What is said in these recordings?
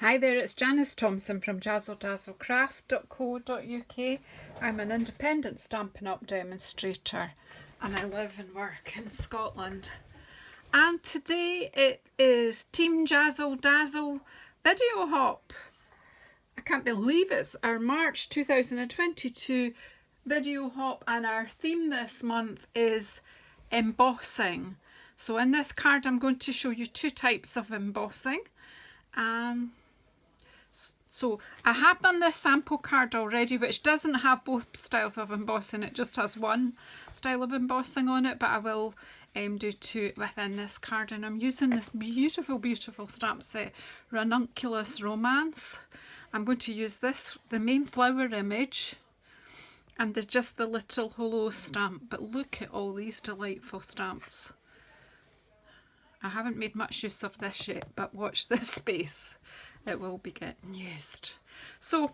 Hi there, it's Janice Thompson from JazzleDazzleCraft.co.uk. I'm an independent Stampin' Up! Demonstrator and I live and work in Scotland. And today it is Team JazzleDazzle Video Hop. I can't believe it's our March 2022 Video Hop, and our theme this month is embossing. So in this card I'm going to show you two types of embossing. So I have done this sample card already, which doesn't have both styles of embossing. It just has one style of embossing on it, but I will do two within this card. And I'm using this beautiful, beautiful stamp set, Ranunculus Romance. I'm going to use this, the main flower image, and just the little hello stamp. But look at all these delightful stamps. I haven't made much use of this yet, but watch this space. It will be getting used. So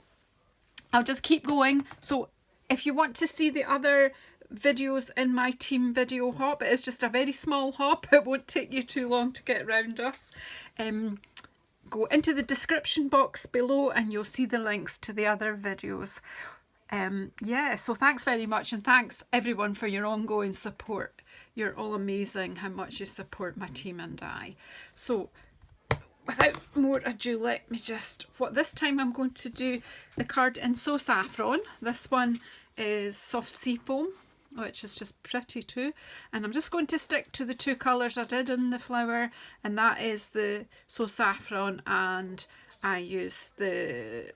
I'll just keep going. So if you want to see the other videos in my team video hop, it is just a very small hop. It won't take you too long to get around us. Go into the description box below and you'll see the links to the other videos. Yeah, so thanks very much, and thanks everyone for your ongoing support. You're all amazing how much you support my team and I. So without more ado, let me this time I'm going to do the card in So Saffron. This one is Soft Seafoam, which is just pretty too. And I'm just going to stick to the two colours I did in the flower, and that is the So Saffron, and I use the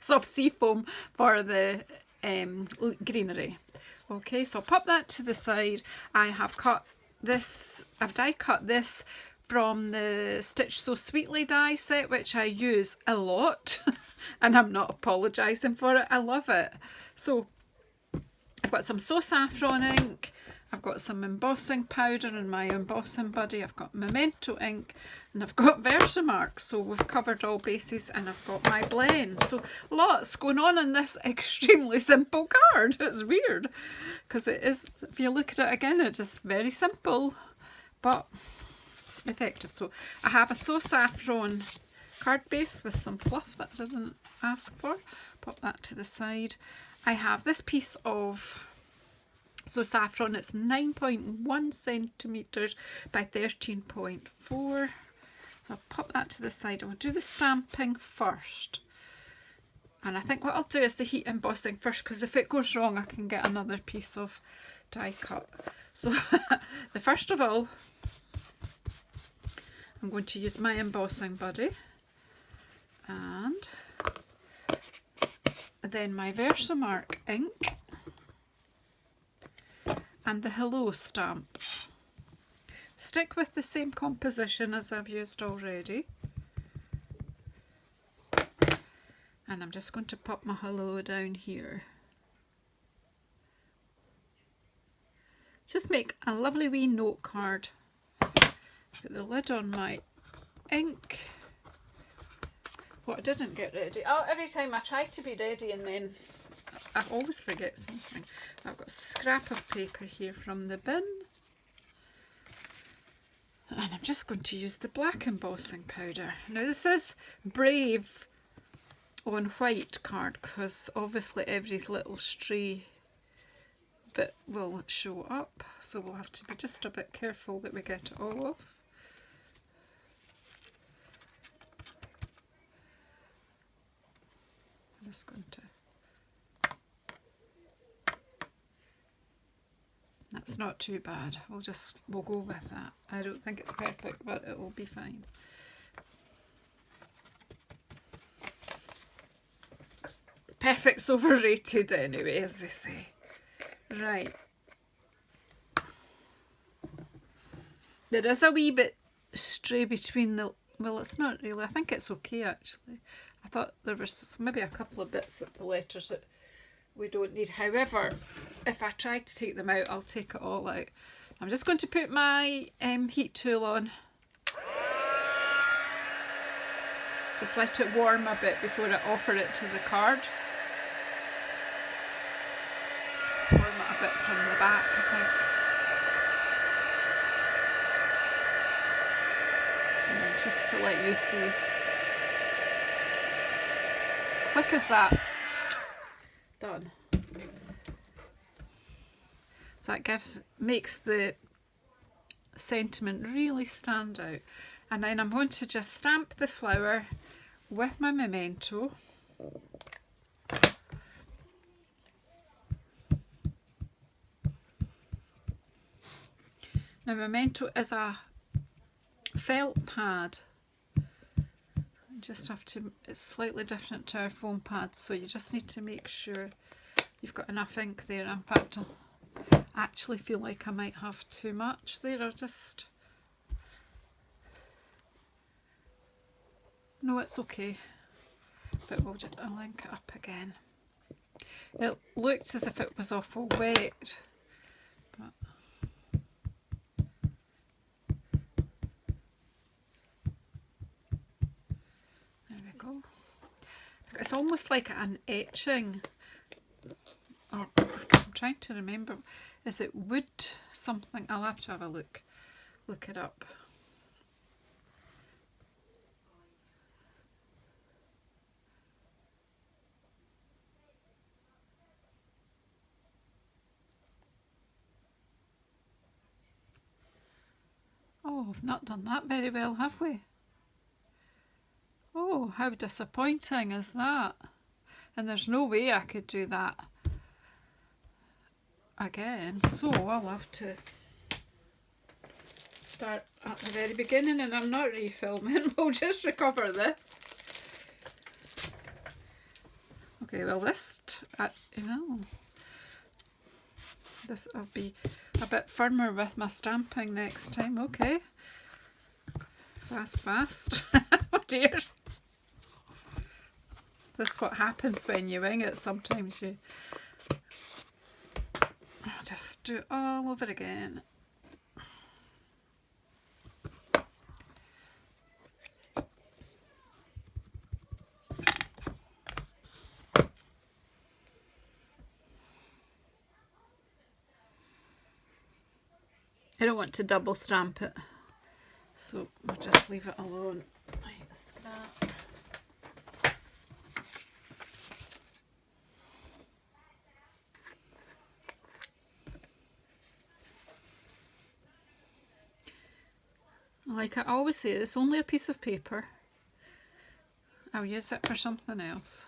Soft Seafoam for the greenery. Okay, so I'll pop that to the side. I've die cut this from the Stitch So Sweetly die set, which I use a lot and I'm not apologising for it. I love it. So I've got some So Saffron ink, I've got some embossing powder in my embossing buddy, I've got Memento ink, and I've got Versamark. So we've covered all bases, and I've got my blend. So lots going on in this extremely simple card. It's weird because it is, if you look at it again, it's just very simple but effective. So I have a So Saffron card base with some fluff that I didn't ask for. Pop that to the side. I have this piece of So Saffron. It's 9.1 centimetres by 13.4. So I'll pop that to the side. I'll do the stamping first. And I think what I'll do is the heat embossing first, because if it goes wrong I can get another piece of die cut. So the first of all, I'm going to use my embossing buddy, and then my Versamark ink and the hello stamp. Stick with the same composition as I've used already. And I'm just going to pop my hello down here. Just make a lovely wee note card. Put the lid on my ink. What I didn't get ready. Oh, every time I try to be ready and then I always forget something. I've got a scrap of paper here from the bin. And I'm just going to use the black embossing powder. Now this is Brave on white card, because obviously every little stray bit will show up. So we'll have to be just a bit careful that we get it all off. I'm just going to... That's not too bad. We'll go with that. I don't think it's perfect, but it will be fine. Perfect's overrated anyway, as they say. Right. There is a wee bit stray between the... Well, it's not really. I think it's okay, actually. I thought there was maybe a couple of bits of the letters that we don't need. However, if I try to take them out, I'll take it all out. I'm just going to put my heat tool on. Just let it warm a bit before I offer it to the card. Warm it a bit from the back, I think. And then just to let you see quick as that. Done. So that makes the sentiment really stand out. And then I'm going to just stamp the flower with my memento. Now memento is a felt pad. You just have to, it's slightly different to our foam pads, so you just need to make sure you've got enough ink there. In fact, I actually feel like I might have too much there. I'll just, no, it's okay, but we'll just, I'll ink it up again. It looked as if it was awful wet, but there we go. It's almost like an etching, or I'm trying to remember, is it wood something? I'll have to have a look it up. Oh, we've not done that very well, have we? Oh, how disappointing is that? And there's no way I could do that again, so I'll have to start at the very beginning, and I'm not refilming. We'll just recover this. Okay, well this, this I'll be a bit firmer with my stamping next time. Okay, fast. Oh dear. This is what happens when you wing it. Sometimes you, I'll just do it all over again. I don't want to double stamp it, so we'll just leave it alone. Right, scrap. Like I always say, it's only a piece of paper. I'll use it for something else.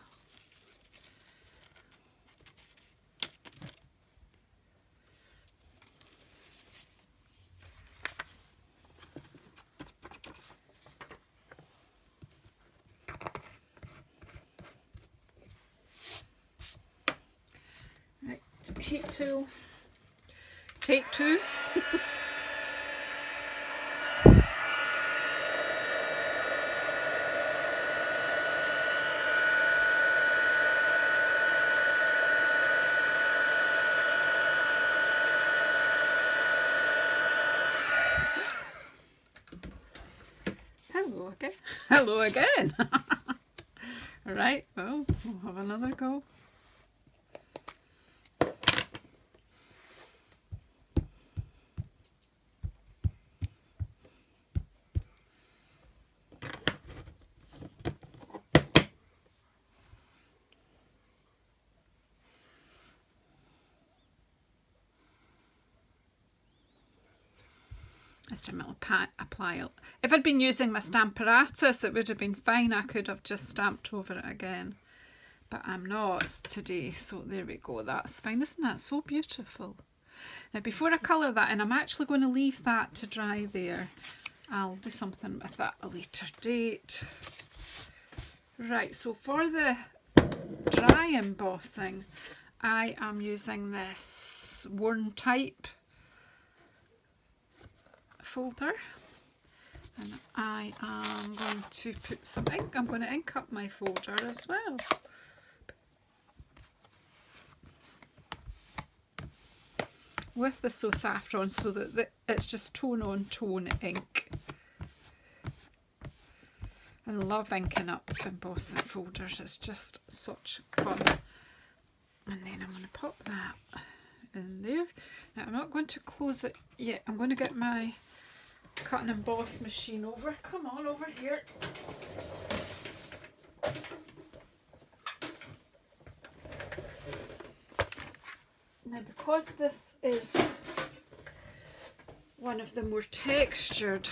Right, heat tool. Take two. Hello again. Right, well, we'll have another go. Just a little apply it. If I'd been using my Stamparatus, it would have been fine. I could have just stamped over it again, but I'm not today, so there we go. That's fine. Isn't that so beautiful? Now before I colour that in, I'm actually going to leave that to dry there. I'll do something with that at a later date. Right, so for the dry embossing, I am using this worn type folder, and I am going to put some ink. I'm going to ink up my folder as well. With the So Saffron, so that it's just tone on tone ink. I love inking up embossing folders, it's just such fun. And then I'm going to pop that in there. Now I'm not going to close it yet, I'm going to get my cut and emboss machine over. Come on over here. Now because this is one of the more textured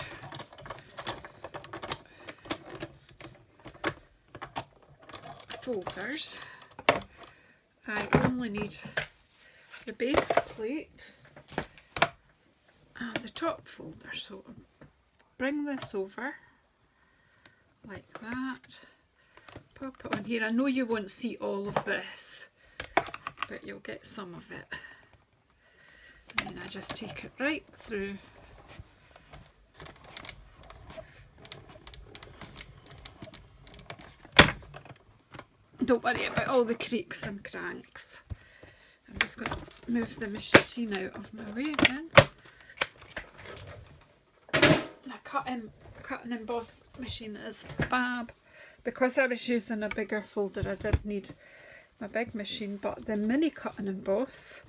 folders, I only need the base plate and the top folder. So bring this over like that, pop it on here. I know you won't see all of this, but you'll get some of it. And then I just take it right through. Don't worry about all the creaks and cranks. I'm just going to move the machine out of my way again. My cut and emboss machine is fab. Because I was using a bigger folder, I did need my big machine, but the mini cut and emboss,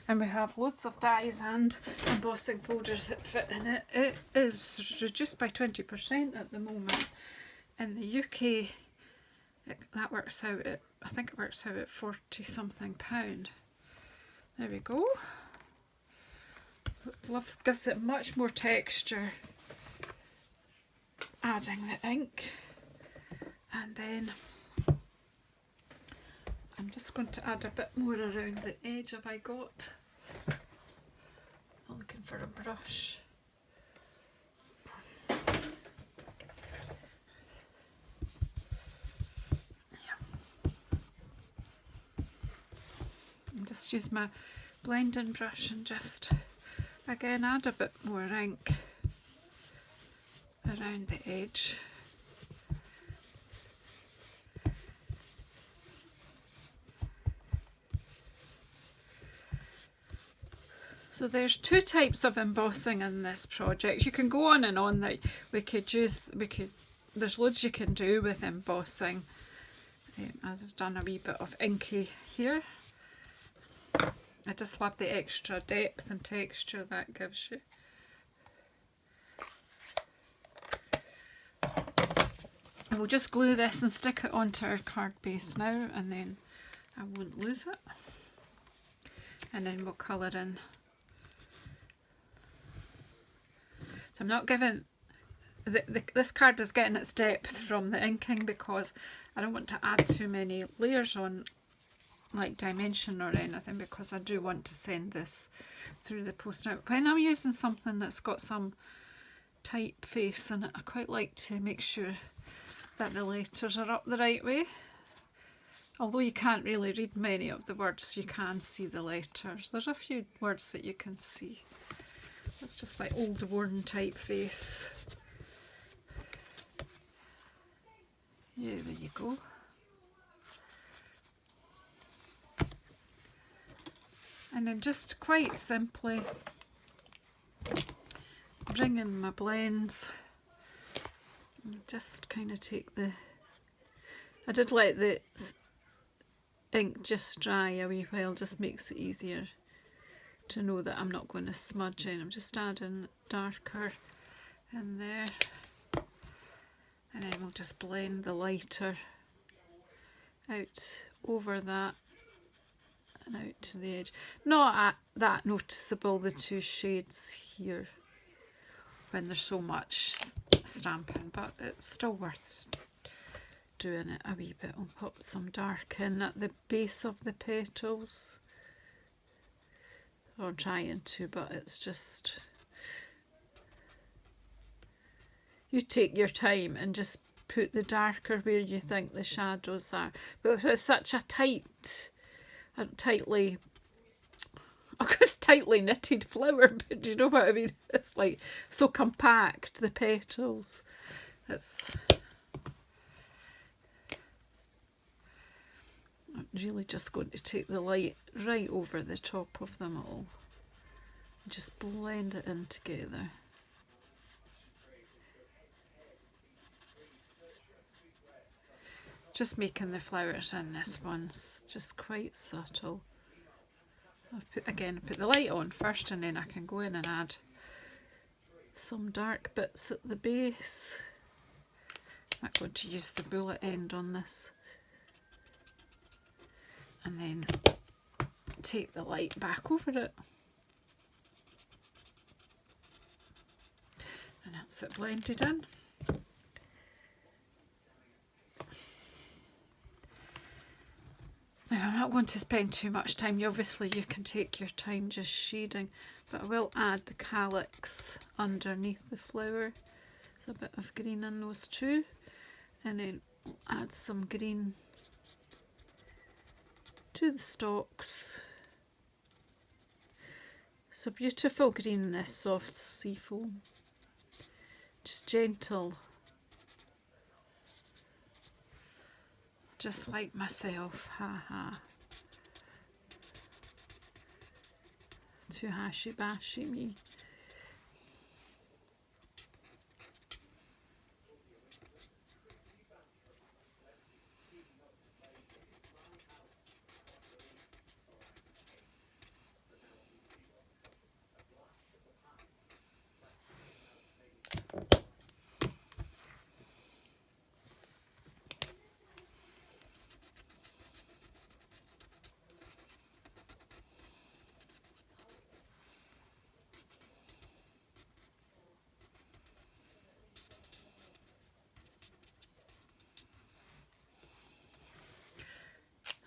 and we have loads of dies and embossing folders that fit in it, it is reduced by 20% at the moment. In the UK, that works out at, I think it works out at £40 something. There we go. Gives it much more texture, adding the ink. And then I'm just going to add a bit more around the edge. Have I got? I'm looking for a brush. Just use my blending brush and just again add a bit more ink around the edge. So there's two types of embossing in this project. You can go on and on. That there's loads you can do with embossing. I've done a wee bit of inky here. I just love the extra depth and texture that gives you. And we'll just glue this and stick it onto our card base now, and then I won't lose it. And then we'll colour in. So I'm not giving, this card is getting its depth from the inking because I don't want to add too many layers on, like dimension or anything, because I do want to send this through the post. Now when I'm using something that's got some typeface in it, I quite like to make sure that the letters are up the right way. Although you can't really read many of the words, you can see the letters. There's a few words that you can see. It's just like old worn typeface. Yeah, there you go. And then just quite simply bring in my blends and just kind of take the, I did let the ink just dry a wee while, just makes it easier to know that I'm not going to smudge in. I'm just adding darker in there, and then we'll just blend the lighter out over that and out to the edge. Not that noticeable, the two shades here, when there's so much stamping, but it's still worth doing it a wee bit. I'll pop some dark in at the base of the petals, or trying to, but it's just, you take your time and just put the darker where you think the shadows are. But if it's such a tightly knitted flower, but do you know what I mean? It's like so compact, the petals. I'm really just going to take the light right over the top of them all and just blend it in together. Just making the flowers in this one's just quite subtle. I'll put the light on first, and then I can go in and add some dark bits at the base. I'm going to use the bullet end on this. And then take the light back over it. And that's it blended in. Now, I'm not going to spend too much time. Obviously, you can take your time just shading, but I will add the calyx underneath the flower. There's a bit of green in those too. And then we'll add some green to the stalks. It's a beautiful green, this soft sea foam. Just gentle. Just like myself, haha. Too hashy-bashy me.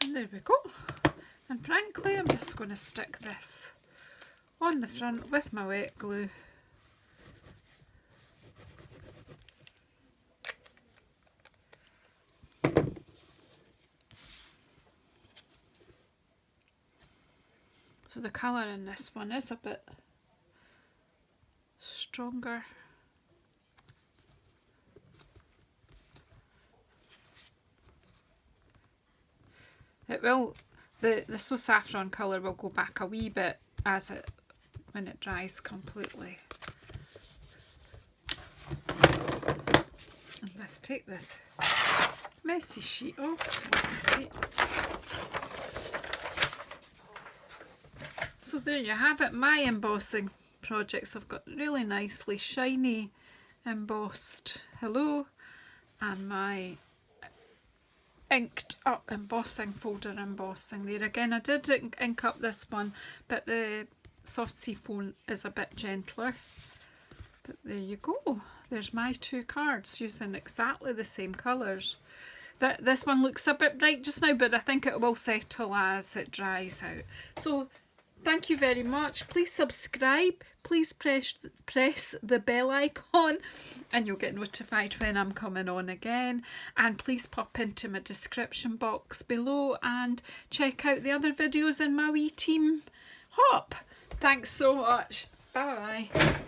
And there we go. And frankly, I'm just going to stick this on the front with my wet glue. So the colour in this one is a bit stronger. It will, the So Saffron colour will go back a wee bit when it dries completely. And let's take this messy sheet off so you can see. So there you have it, my embossing projects. I've got really nicely shiny embossed hello and my inked up embossing, folder embossing there. Again, I did ink up this one, but the soft sea foam is a bit gentler. But there you go. There's my two cards using exactly the same colours. This one looks a bit bright just now, but I think it will settle as it dries out. So thank you very much. Please subscribe. Please press the bell icon and you'll get notified when I'm coming on again. And please pop into my description box below and check out the other videos in my wee team hop. Thanks so much. Bye bye.